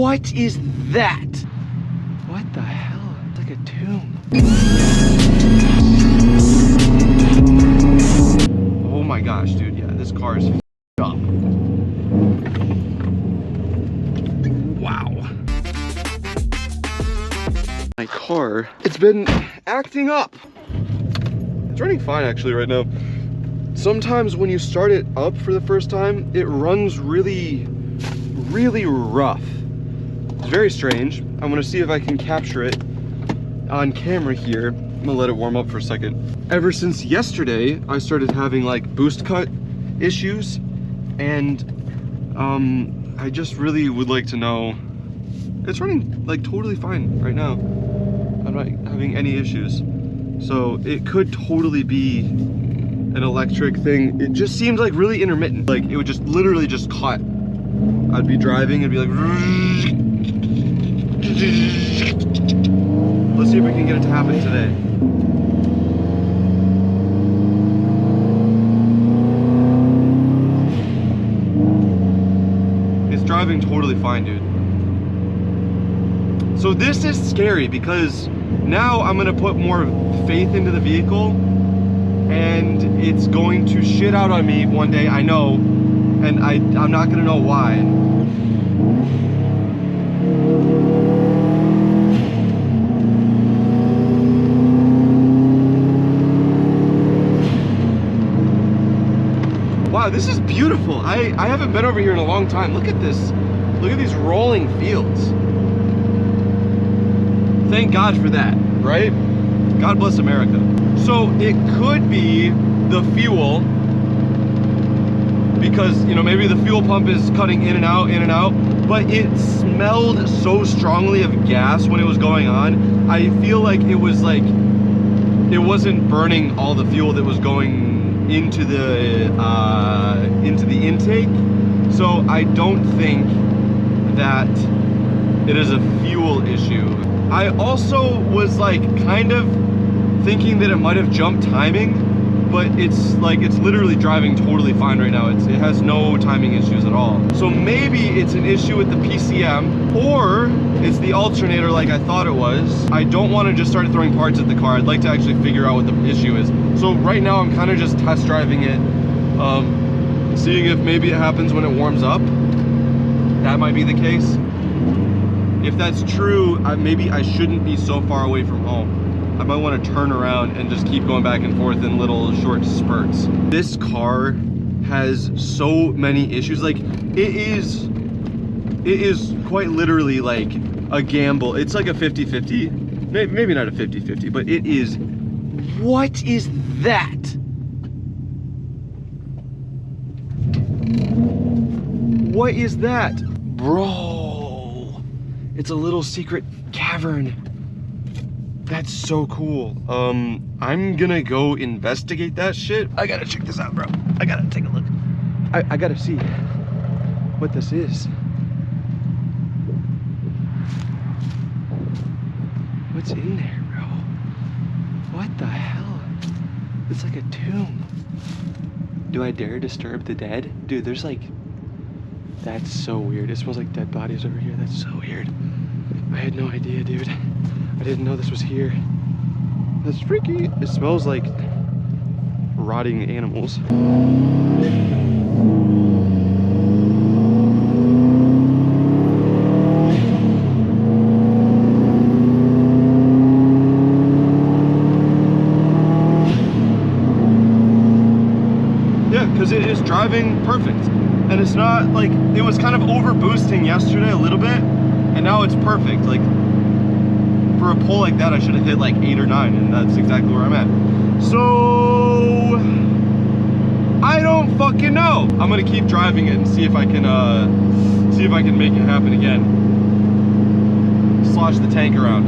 What is that? What the hell? It's like a tomb. Oh my gosh, dude. Yeah, this car is up. Wow. My car, it's been acting up. It's running fine actually right now. Sometimes when you start it up for the first time, it runs really rough. It's very strange. I'm gonna see if I can capture it on camera here. I'm gonna let it warm up for a second. Ever since yesterday, I started having like boost cut issues, and I just really would like to know. It's running like totally fine right now. I'm not having any issues. So it could totally be an electric thing. It just seemed like really intermittent. Like it would just literally just cut. I'd be driving and be like, let's see if we can get it to happen today. It's driving totally fine, dude. So this is scary because now I'm gonna put more faith into the vehicle, and it's going to shit out on me one day, I know, and I'm not gonna know why. Wow, this is beautiful. I haven't been over here in a long time. Look at this. Look at these rolling fields. Thank God for that, right? God bless America. So it could be the fuel, because, you know, maybe the fuel pump is cutting in and out, but it smelled so strongly of gas when it was going on. I feel like it was like, it wasn't burning all the fuel that was going into the intake. So I don't think that it is a fuel issue. I also was like kind of thinking that it might have jumped timing, but it's like, it's literally driving totally fine right now. It has no timing issues at all. So maybe it's an issue with the PCM, or it's the alternator like I thought it was. I don't want to just start throwing parts at the car. I'd like to actually figure out what the issue is. So right now I'm kind of just test driving it, seeing if maybe it happens when it warms up. That might be the case. If that's true, maybe I shouldn't be so far away from home. I might want to turn around and just keep going back and forth in little short spurts. This car has so many issues. Like, it is quite literally like a gamble. It's like a 50-50. Maybe not a 50-50, but it is. What is that? What is that? Bro. It's a little secret cavern. That's so cool. I'm gonna go investigate that shit. I gotta check this out, bro. I gotta take a look. I gotta see what this is. What's in there, bro? What the hell? It's like a tomb. Do I dare disturb the dead? Dude, there's like, that's so weird. It smells like dead bodies over here. That's so weird. I had no idea, dude. I didn't know this was here. That's freaky. It smells like rotting animals. Yeah, because it is driving perfect. And it's not like, it was kind of over boosting yesterday a little bit, and now it's perfect. Like, for a pull like that, I should have hit like 8 or 9, and that's exactly where I'm at. So I don't fucking know. I'm gonna keep driving it and see if I can make it happen again. Slosh the tank around.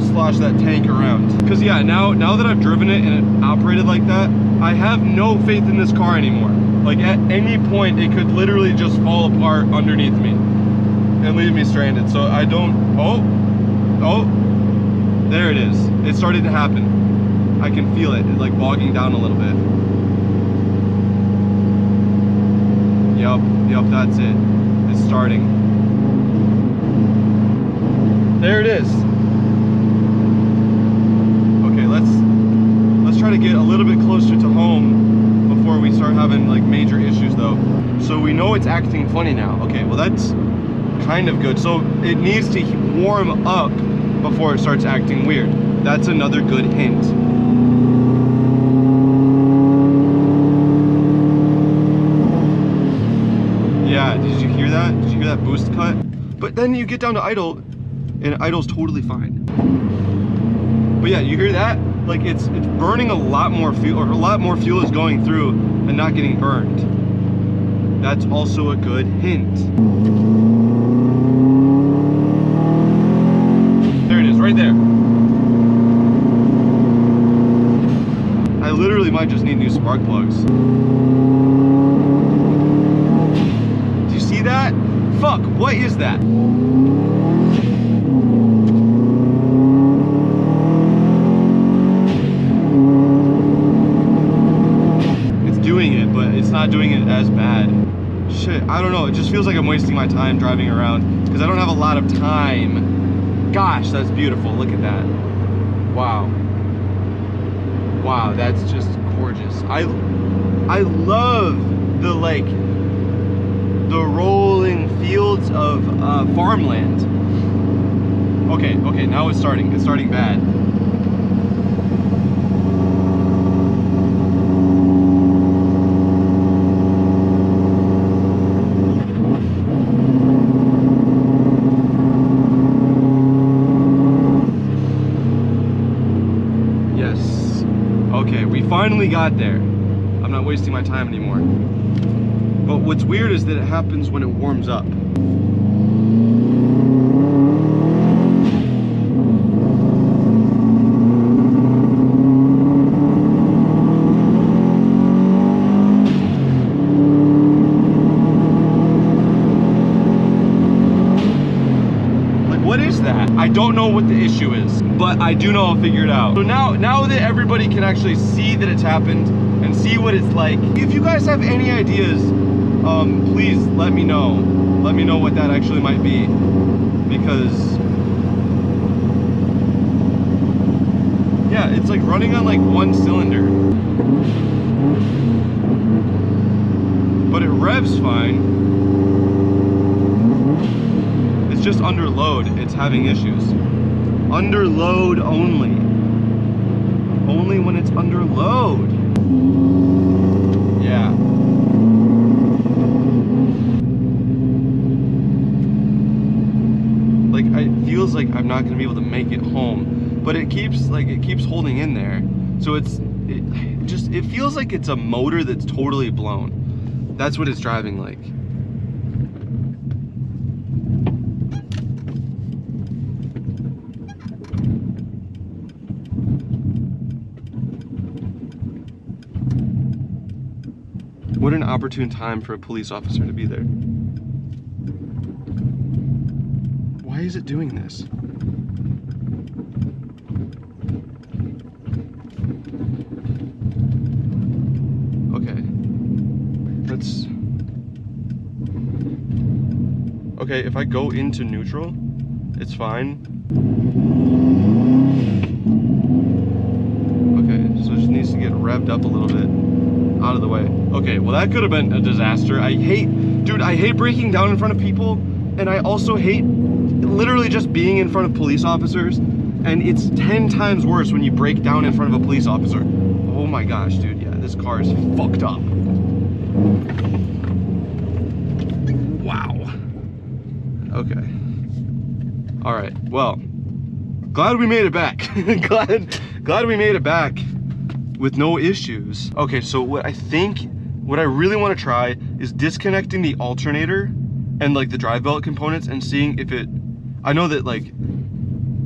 Slosh that tank around. Cause yeah, now that I've driven it and it operated like that, I have no faith in this car anymore. Like, at any point, it could literally just fall apart underneath me and leave me stranded. So I don't, oh, there it is. It started to happen. I can feel it, like bogging down a little bit. Yep, that's it. It's starting. There it is. Okay, let's try to get a little bit closer to home before we start having like major issues though. So we know it's acting funny now. Okay, well that's kind of good. So it needs to warm up before it starts acting weird. That's another good hint. Yeah, did you hear that? Did you hear that boost cut? But then you get down to idle, and idle's totally fine. But yeah, you hear that? Like it's burning a lot more fuel, or a lot more fuel is going through and not getting burned. That's also a good hint. There it is, right there. I literally might just need new spark plugs. Do you see that? Fuck, what is that? It's doing it, but it's not doing it as bad. Shit, I don't know. It just feels like I'm wasting my time driving around because I don't have a lot of time. Gosh, that's beautiful. Look at that. Wow. Wow, that's just gorgeous. I love the like the rolling fields of farmland. Okay, now it's starting. It's starting bad. Okay, we finally got there. I'm not wasting my time anymore. But what's weird is that it happens when it warms up. What is that? I don't know what the issue is, but I do know I'll figure it out. So now that everybody can actually see that it's happened and see what it's like, if you guys have any ideas, please let me know. Let me know what that actually might be, because yeah, it's like running on like one cylinder, but it revs fine. Just under load, it's having issues. Under load only. Only when it's under load. Yeah. Like it feels like I'm not gonna be able to make it home, but it keeps holding in there. So it feels like it's a motor that's totally blown. That's what it's driving like. What an opportune time for a police officer to be there. Why is it doing this? Okay. Okay, if I go into neutral, it's fine. Okay, so it just needs to get revved up a little bit. Out of the way. Okay, well that could have been a disaster. I hate breaking down in front of people, and I also hate literally just being in front of police officers, and it's 10 times worse when you break down in front of a police officer. Oh my gosh, dude, yeah, this car is fucked up. Wow. Okay. All right, well, glad we made it back. glad we made it back with no issues. Okay, so what I really want to try is disconnecting the alternator and like the drive belt components and seeing if it, I know that like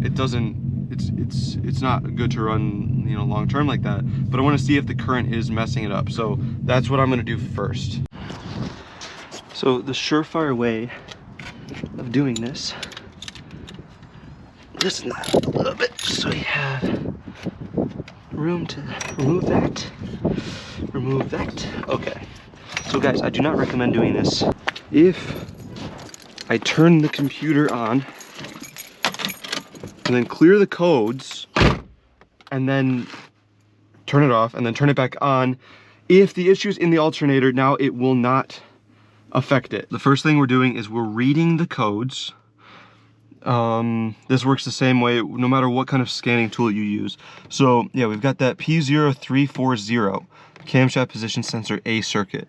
it doesn't, it's not good to run, you know, long term like that, but I want to see if the current is messing it up. So that's what I'm going to do first. So the surefire way of doing this, listen a little bit just so you have room to remove that. Okay, so guys, I do not recommend doing this. If I turn the computer on and then clear the codes, and then turn it off, and then turn it back on. If the issue's in the alternator, now it will not affect it. The first thing we're doing is we're reading the codes. This works the same way no matter what kind of scanning tool you use. So yeah, we've got that P0340 camshaft position sensor A circuit.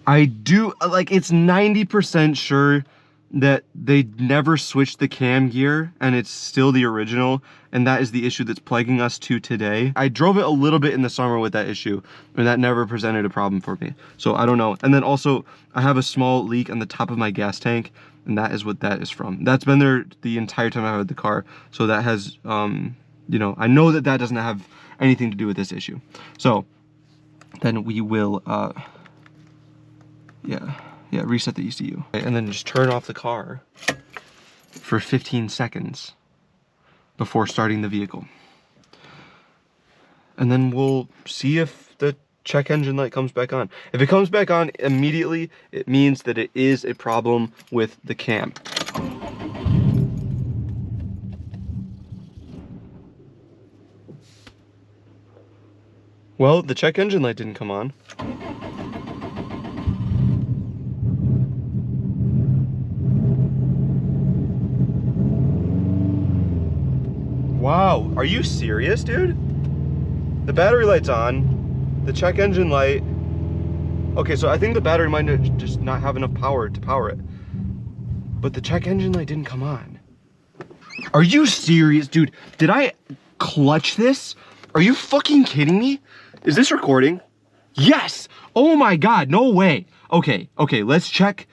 I do, like, it's 90% sure that they never switched the cam gear and it's still the original, and that is the issue that's plaguing us to today. I drove it a little bit in the summer with that issue, and that never presented a problem for me. So I don't know. And then also, I have a small leak on the top of my gas tank, and that is what that is from. That's been there the entire time I've had the car. So that has, you know, I know that that doesn't have anything to do with this issue. So then we will, reset the ECU. And then just turn off the car for 15 seconds before starting the vehicle. And then we'll see if the check engine light comes back on. If it comes back on immediately, it means that it is a problem with the cam. Well, the check engine light didn't come on. Wow, are you serious, dude? The battery light's on, the check engine light. Okay, so I think the battery might just not have enough power to power it. But the check engine light didn't come on. Are you serious, dude? Did I clutch this? Are you fucking kidding me? Is this recording? Yes! Oh my God, no way. Okay, let's check.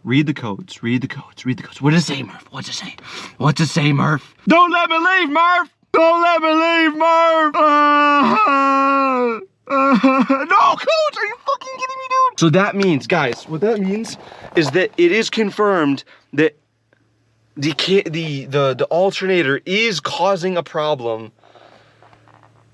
Read the codes, read the codes, read the codes. What does it say, Murph? What's it say? What's it say, Murph? Don't let me leave, Murph! Don't let me leave, Murph! No, codes! Are you fucking kidding me, dude? So that means, guys, what that means is that it is confirmed that the alternator is causing a problem.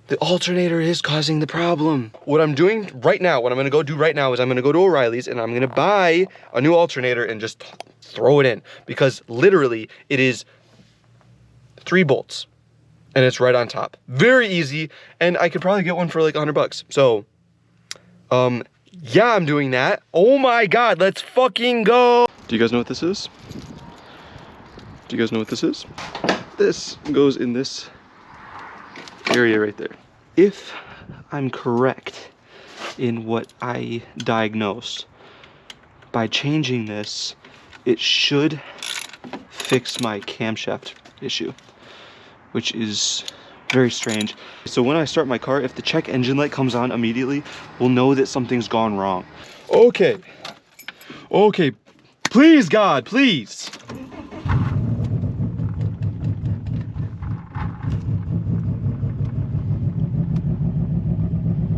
The alternator is causing the problem. What I'm doing right now, what I'm gonna go do right now is I'm gonna go to O'Reilly's and I'm gonna buy a new alternator and just throw it in, because literally it is 3 bolts and it's right on top. Very easy, and I could probably get one for like $100. So, yeah, I'm doing that. Oh my God, let's fucking go. Do you guys know what this is? Do you guys know what this is? This goes in this area right there. If I'm correct in what I diagnosed, by changing this, it should fix my camshaft issue, which is very strange. So when I start my car, if the check engine light comes on immediately, we'll know that something's gone wrong. Okay, please God, please.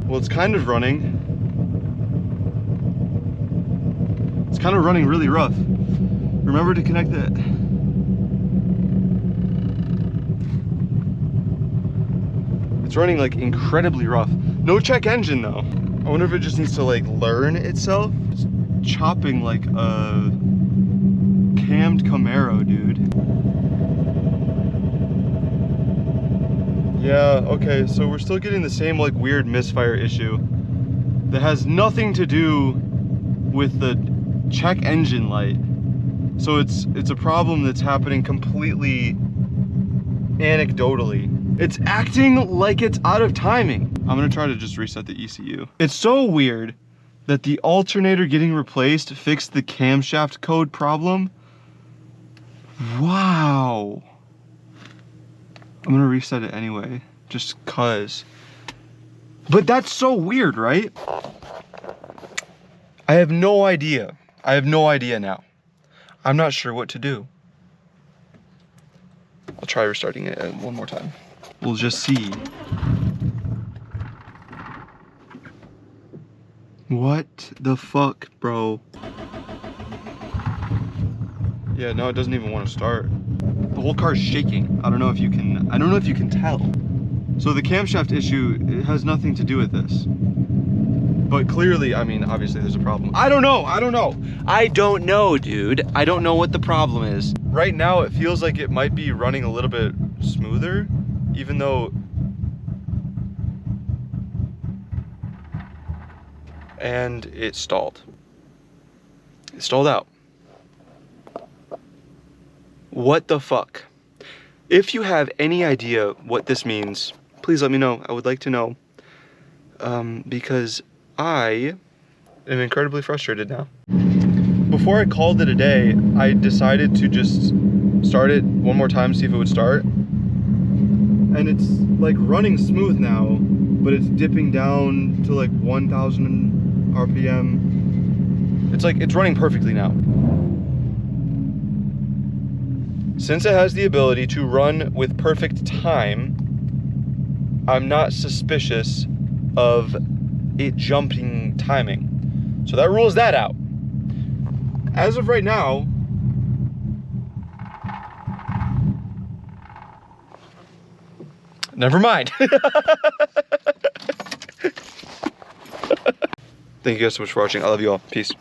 Well, it's kind of running. It's kind of running really rough. Remember to connect it. It's running like incredibly rough. No check engine though. I wonder if it just needs to like learn itself. It's chopping like a cammed Camaro, dude. Yeah, okay, so we're still getting the same like weird misfire issue that has nothing to do with the check engine light. So it's a problem that's happening completely anecdotally. It's acting like it's out of timing. I'm gonna try to just reset the ECU. It's so weird that the alternator getting replaced fixed the camshaft code problem. Wow. I'm gonna reset it anyway, just cause. But that's so weird, right? I have no idea. I have no idea now. I'm not sure what to do. I'll try restarting it one more time. We'll just see. What the fuck, bro? Yeah, no, it doesn't even want to start. The whole car's shaking. I don't know if you can tell. So the camshaft issue, it has nothing to do with this. But clearly, I mean, obviously there's a problem. I don't know. I don't know, dude. I don't know what the problem is. Right now, it feels like it might be running a little bit smoother, even though... And it stalled. It stalled out. What the fuck? If you have any idea what this means, please let me know. I would like to know. Because I am incredibly frustrated now. Before I called it a day, I decided to just start it one more time, see if it would start. And it's like running smooth now, but it's dipping down to like 1,000 RPM. It's like, it's running perfectly now. Since it has the ability to run with perfect time, I'm not suspicious of it jumping timing. So that rules that out. As of right now, never mind. Thank you guys so much for watching. I love you all. Peace.